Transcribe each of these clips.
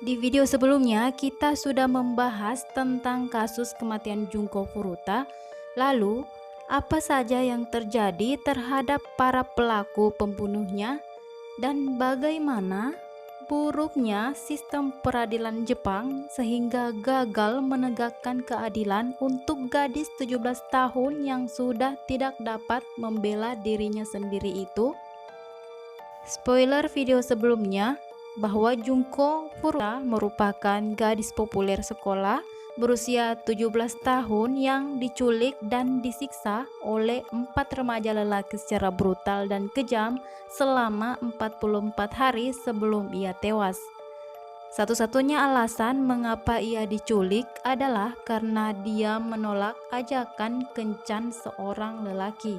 Di video sebelumnya, kita sudah membahas tentang kasus kematian Junko Furuta. Lalu, apa saja yang terjadi terhadap para pelaku pembunuhnya dan bagaimana buruknya sistem peradilan Jepang sehingga gagal menegakkan keadilan untuk gadis 17 tahun yang sudah tidak dapat membela dirinya sendiri itu. Spoiler video sebelumnya, bahwa Junko Furuta merupakan gadis populer sekolah berusia 17 tahun yang diculik dan disiksa oleh 4 remaja lelaki secara brutal dan kejam selama 44 hari sebelum ia tewas. Satu-satunya alasan mengapa ia diculik adalah karena dia menolak ajakan kencan seorang lelaki.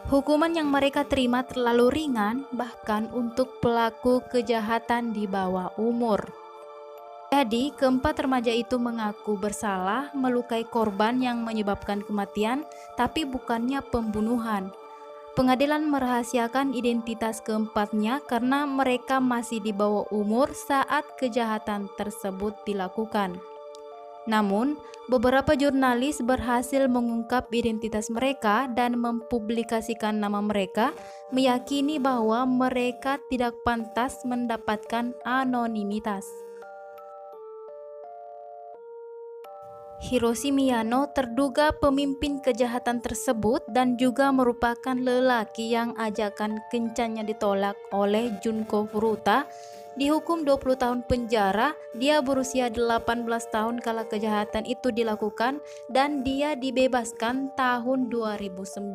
Hukuman yang mereka terima terlalu ringan, bahkan untuk pelaku kejahatan di bawah umur. Jadi, keempat remaja itu mengaku bersalah melukai korban yang menyebabkan kematian, tapi bukannya pembunuhan. Pengadilan merahasiakan identitas keempatnya karena mereka masih di bawah umur saat kejahatan tersebut dilakukan. Namun, beberapa jurnalis berhasil mengungkap identitas mereka dan mempublikasikan nama mereka, meyakini bahwa mereka tidak pantas mendapatkan anonimitas. Hiroshi Miyano terduga pemimpin kejahatan tersebut dan juga merupakan lelaki yang ajakan kencannya ditolak oleh Junko Furuta. Dihukum 20 tahun penjara, dia berusia 18 tahun kala kejahatan itu dilakukan dan dia dibebaskan tahun 2009.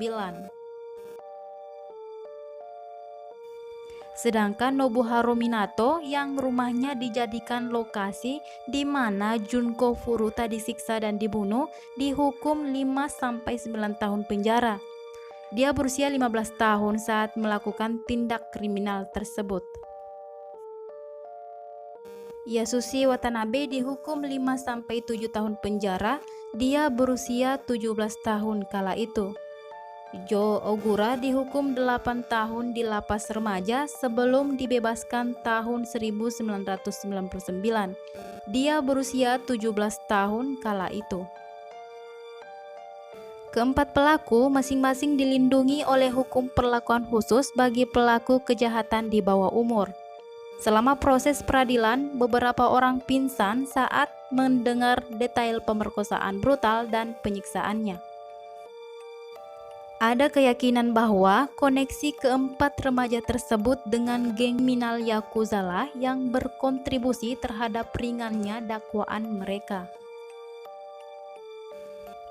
Sedangkan Nobuharu Minato yang rumahnya dijadikan lokasi di mana Junko Furuta disiksa dan dibunuh dihukum 5-9 tahun penjara. Dia berusia 15 tahun saat melakukan tindak kriminal tersebut. Yasushi Watanabe dihukum 5-7 tahun penjara, dia berusia 17 tahun kala itu. Jo Ogura dihukum 8 tahun di lapas remaja sebelum dibebaskan tahun 1999. Dia berusia 17 tahun kala itu. Keempat pelaku masing-masing dilindungi oleh hukum perlakuan khusus bagi pelaku kejahatan di bawah umur. Selama proses peradilan, beberapa orang pingsan saat mendengar detail pemerkosaan brutal dan penyiksaannya. Ada keyakinan bahwa koneksi keempat remaja tersebut dengan geng kriminal Yakuza lah yang berkontribusi terhadap ringannya dakwaan mereka.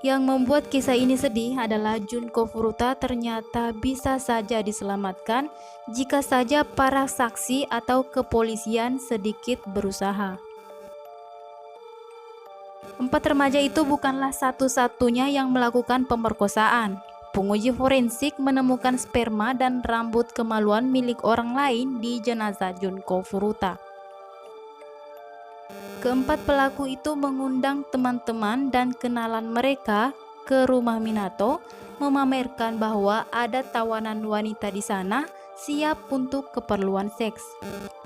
Yang membuat kisah ini sedih adalah Junko Furuta ternyata bisa saja diselamatkan jika saja para saksi atau kepolisian sedikit berusaha. 4 remaja itu bukanlah satu-satunya yang melakukan pemerkosaan. Penguji forensik menemukan sperma dan rambut kemaluan milik orang lain di jenazah Junko Furuta. Keempat pelaku itu mengundang teman-teman dan kenalan mereka ke rumah Minato, memamerkan bahwa ada tawanan wanita di sana siap untuk keperluan seks.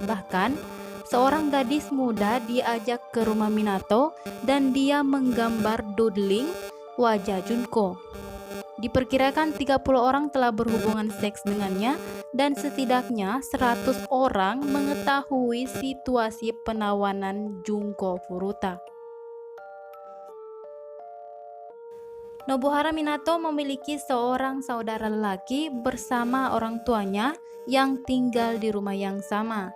Bahkan, seorang gadis muda diajak ke rumah Minato dan dia menggambar doodling wajah Junko. Diperkirakan 30 orang telah berhubungan seks dengannya dan setidaknya 100 orang mengetahui situasi penawanan Junko Furuta. Nobuhara Minato memiliki seorang saudara lelaki bersama orang tuanya yang tinggal di rumah yang sama.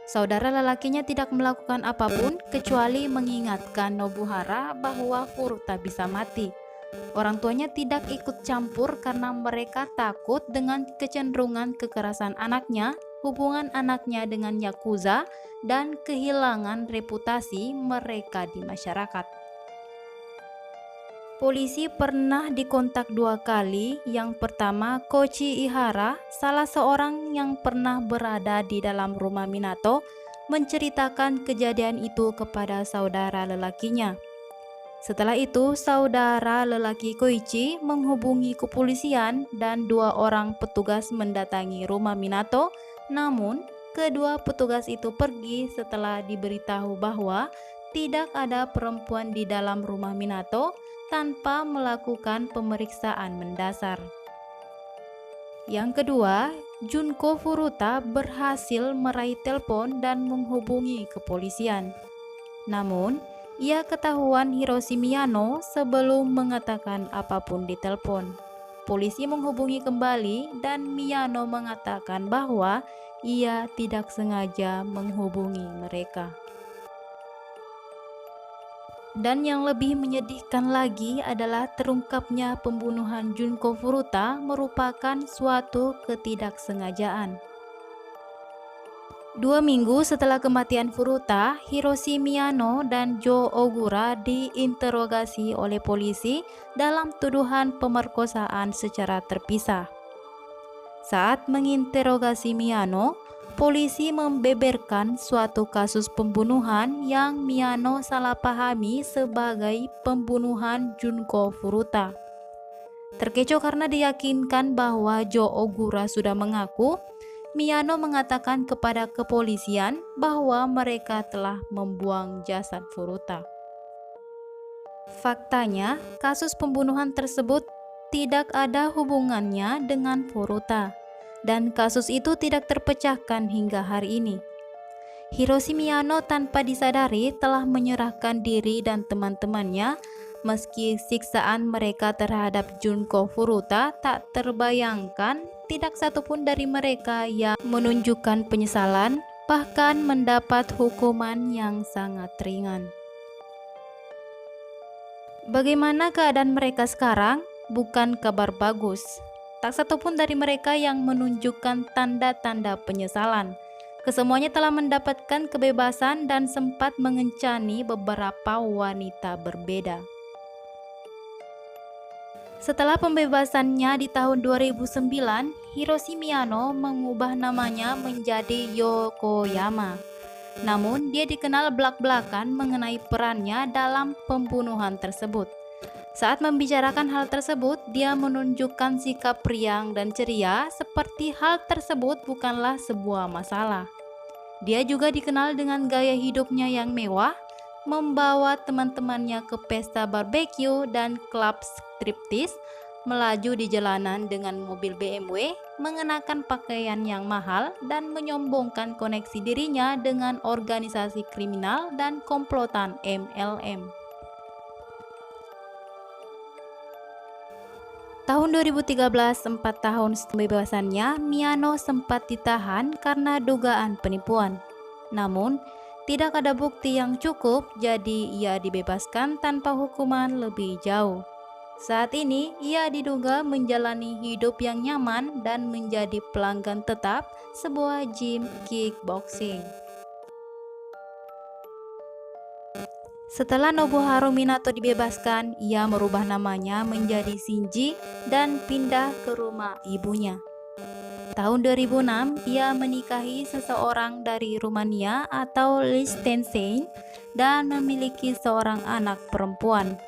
Saudara lelakinya tidak melakukan apapun kecuali mengingatkan Nobuhara bahwa Furuta bisa mati. Orang tuanya tidak ikut campur karena mereka takut dengan kecenderungan kekerasan anaknya, hubungan anaknya dengan Yakuza, dan kehilangan reputasi mereka di masyarakat. Polisi pernah dikontak 2 kali. Yang pertama, Koichi Ihara, salah seorang yang pernah berada di dalam rumah Minato, menceritakan kejadian itu kepada saudara lelakinya. Setelah itu, saudara lelaki Koichi menghubungi kepolisian dan 2 orang petugas mendatangi rumah Minato. Namun, kedua petugas itu pergi setelah diberitahu bahwa tidak ada perempuan di dalam rumah Minato tanpa melakukan pemeriksaan mendasar. Yang kedua, Junko Furuta berhasil meraih telepon dan menghubungi kepolisian. Namun, ia ketahuan Hiroshi Miyano sebelum mengatakan apapun di telepon. Polisi menghubungi kembali dan Miyano mengatakan bahwa ia tidak sengaja menghubungi mereka. Dan yang lebih menyedihkan lagi adalah terungkapnya pembunuhan Junko Furuta merupakan suatu ketidaksengajaan. 2 minggu setelah kematian Furuta, Hiroshi Miyano dan Joe Ogura diinterogasi oleh polisi dalam tuduhan pemerkosaan secara terpisah. Saat menginterogasi Miyano, polisi membeberkan suatu kasus pembunuhan yang Miyano salah pahami sebagai pembunuhan Junko Furuta. Terkecoh karena diyakinkan bahwa Joe Ogura sudah mengaku, Miyano mengatakan kepada kepolisian bahwa mereka telah membuang jasad Furuta. Faktanya, kasus pembunuhan tersebut tidak ada hubungannya dengan Furuta, dan kasus itu tidak terpecahkan hingga hari ini. Hiroshi Miyano tanpa disadari telah menyerahkan diri dan teman-temannya, meski siksaan mereka terhadap Junko Furuta tak terbayangkan. Tidak satupun dari mereka yang menunjukkan penyesalan, bahkan mendapat hukuman yang sangat ringan. Bagaimana keadaan mereka sekarang? Bukan kabar bagus. Tak satupun dari mereka yang menunjukkan tanda-tanda penyesalan. Kesemuanya telah mendapatkan kebebasan dan sempat mengencani beberapa wanita berbeda. Setelah pembebasannya di tahun 2009, Hiroshi Miyano mengubah namanya menjadi Yokoyama. Namun, dia dikenal belak-belakan mengenai perannya dalam pembunuhan tersebut. Saat membicarakan hal tersebut, dia menunjukkan sikap riang dan ceria seperti hal tersebut bukanlah sebuah masalah. Dia juga dikenal dengan gaya hidupnya yang mewah, membawa teman-temannya ke pesta barbeque dan klub striptease, melaju di jalanan dengan mobil BMW, mengenakan pakaian yang mahal, dan menyombongkan koneksi dirinya dengan organisasi kriminal dan komplotan MLM. Tahun 2013, 4 tahun setelah pembebasannya, Miyano sempat ditahan karena dugaan penipuan. Namun, tidak ada bukti yang cukup, jadi ia dibebaskan tanpa hukuman lebih jauh. Saat ini, ia diduga menjalani hidup yang nyaman dan menjadi pelanggan tetap sebuah gym kickboxing. Setelah Nobuharu Minato dibebaskan, ia merubah namanya menjadi Shinji dan pindah ke rumah ibunya. Tahun 2006, ia menikahi seseorang dari Rumania atau Liechtenstein dan memiliki seorang anak perempuan.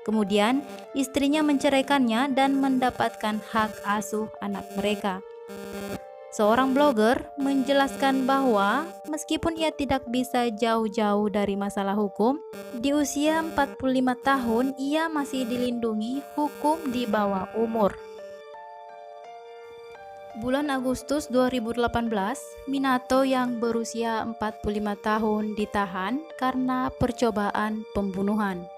Kemudian, istrinya menceraikannya dan mendapatkan hak asuh anak mereka. Seorang blogger menjelaskan bahwa meskipun ia tidak bisa jauh-jauh dari masalah hukum, di usia 45 tahun ia masih dilindungi hukum di bawah umur. Bulan Agustus 2018, Minato yang berusia 45 tahun ditahan karena percobaan pembunuhan.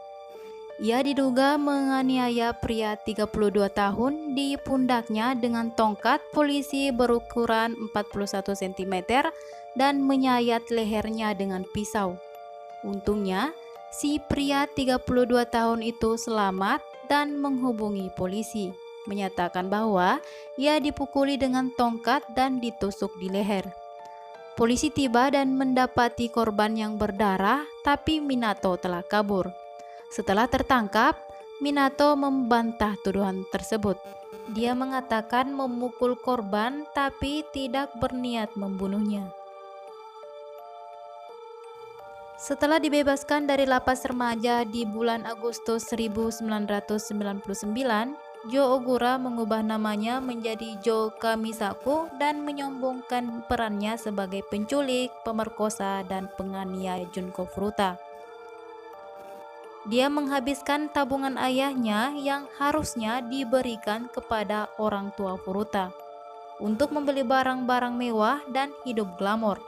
Ia diduga menganiaya pria 32 tahun di pundaknya dengan tongkat polisi berukuran 41 cm dan menyayat lehernya dengan pisau. Untungnya, si pria 32 tahun itu selamat dan menghubungi polisi, menyatakan bahwa ia dipukuli dengan tongkat dan ditusuk di leher. Polisi tiba dan mendapati korban yang berdarah, tapi Minato telah kabur. Setelah tertangkap, Minato membantah tuduhan tersebut. Dia mengatakan memukul korban tapi tidak berniat membunuhnya. Setelah dibebaskan dari lapas remaja di bulan Agustus 1999, Jo Ogura mengubah namanya menjadi Jo Kamisaku dan menyombongkan perannya sebagai penculik, pemerkosa, dan penganiaya Junko Furuta. Dia menghabiskan tabungan ayahnya yang harusnya diberikan kepada orang tua Furuta untuk membeli barang-barang mewah dan hidup glamor.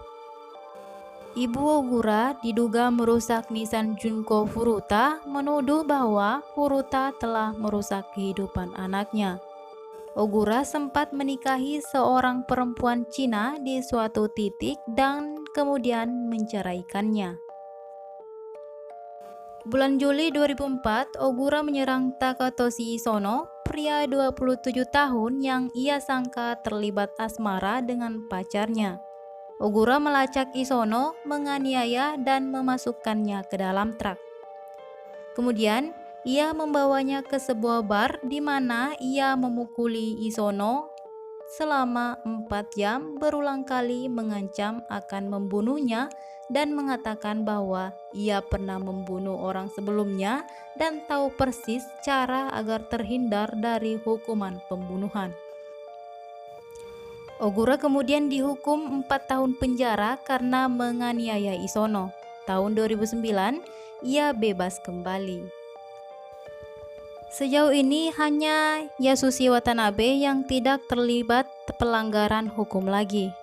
Ibu Ogura diduga merusak nisan Junko Furuta, menuduh bahwa Furuta telah merusak kehidupan anaknya. Ogura sempat menikahi seorang perempuan Cina di suatu titik dan kemudian menceraikannya. Bulan Juli 2004, Ogura menyerang Takatoshi Isono, pria 27 tahun yang ia sangka terlibat asmara dengan pacarnya. Ogura melacak Isono, menganiaya dan memasukkannya ke dalam truk. Kemudian, ia membawanya ke sebuah bar di mana ia memukuli Isono selama 4 jam, berulang kali mengancam akan membunuhnya dan mengatakan bahwa ia pernah membunuh orang sebelumnya dan tahu persis cara agar terhindar dari hukuman pembunuhan. Ogura kemudian dihukum 4 tahun penjara karena menganiaya Isono. Tahun 2009, ia bebas kembali. Sejauh ini hanya Yasushi Watanabe yang tidak terlibat pelanggaran hukum lagi.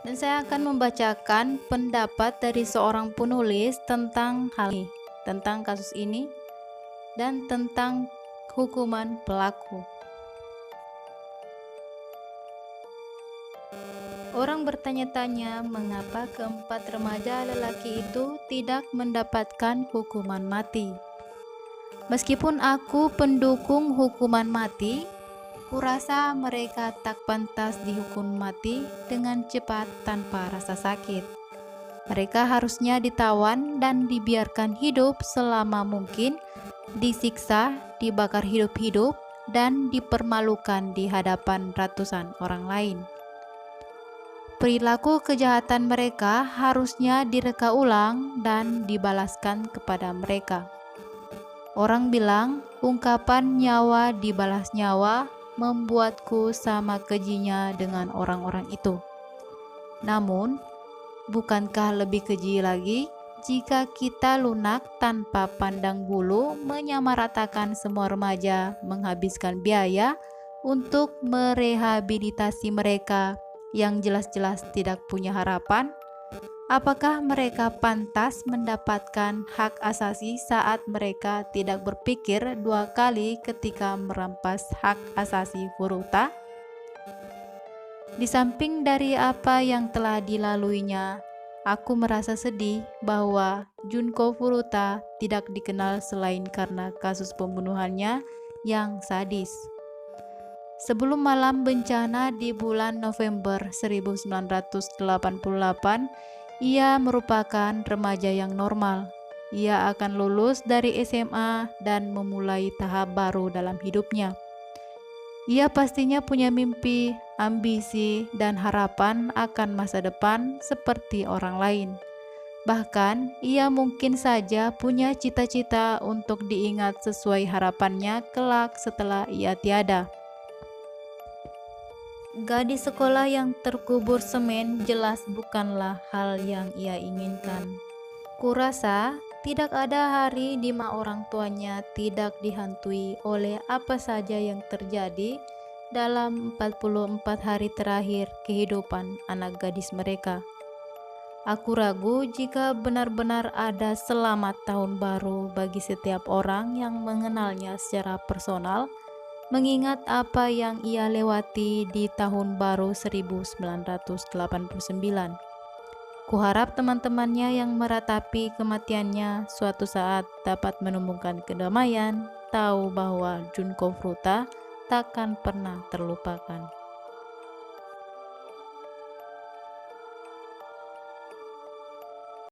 Dan saya akan membacakan pendapat dari seorang penulis tentang hal ini, tentang kasus ini, dan tentang hukuman pelaku. Orang bertanya-tanya mengapa keempat remaja lelaki itu tidak mendapatkan hukuman mati. Meskipun aku pendukung hukuman mati, kurasa mereka tak pantas dihukum mati dengan cepat tanpa rasa sakit. Mereka harusnya ditawan dan dibiarkan hidup selama mungkin, disiksa, dibakar hidup-hidup, dan dipermalukan di hadapan ratusan orang lain. Perilaku kejahatan mereka harusnya direka ulang dan dibalaskan kepada mereka. Orang bilang ungkapan nyawa dibalas nyawa membuatku sama kejinya dengan orang-orang itu. Namun, bukankah lebih keji lagi jika kita lunak tanpa pandang bulu menyamaratakan semua remaja, menghabiskan biaya untuk merehabilitasi mereka yang jelas-jelas tidak punya harapan? Apakah mereka pantas mendapatkan hak asasi saat mereka tidak berpikir 2 kali ketika merampas hak asasi Furuta? Di samping dari apa yang telah dilaluinya, aku merasa sedih bahwa Junko Furuta tidak dikenal selain karena kasus pembunuhannya yang sadis. Sebelum malam bencana di bulan November 1988, ia merupakan remaja yang normal. Ia akan lulus dari SMA dan memulai tahap baru dalam hidupnya. Ia pastinya punya mimpi, ambisi, dan harapan akan masa depan seperti orang lain. Bahkan, ia mungkin saja punya cita-cita untuk diingat sesuai harapannya kelak setelah ia tiada. Gadis sekolah yang terkubur semen jelas bukanlah hal yang ia inginkan. Kurasa tidak ada hari di mana orang tuanya tidak dihantui oleh apa saja yang terjadi dalam 44 hari terakhir kehidupan anak gadis mereka. Aku ragu jika benar-benar ada selamat tahun baru bagi setiap orang yang mengenalnya secara personal, mengingat apa yang ia lewati di tahun baru 1989. Kuharap teman-temannya yang meratapi kematiannya suatu saat dapat menemukan kedamaian, tahu bahwa Junko Furuta takkan pernah terlupakan.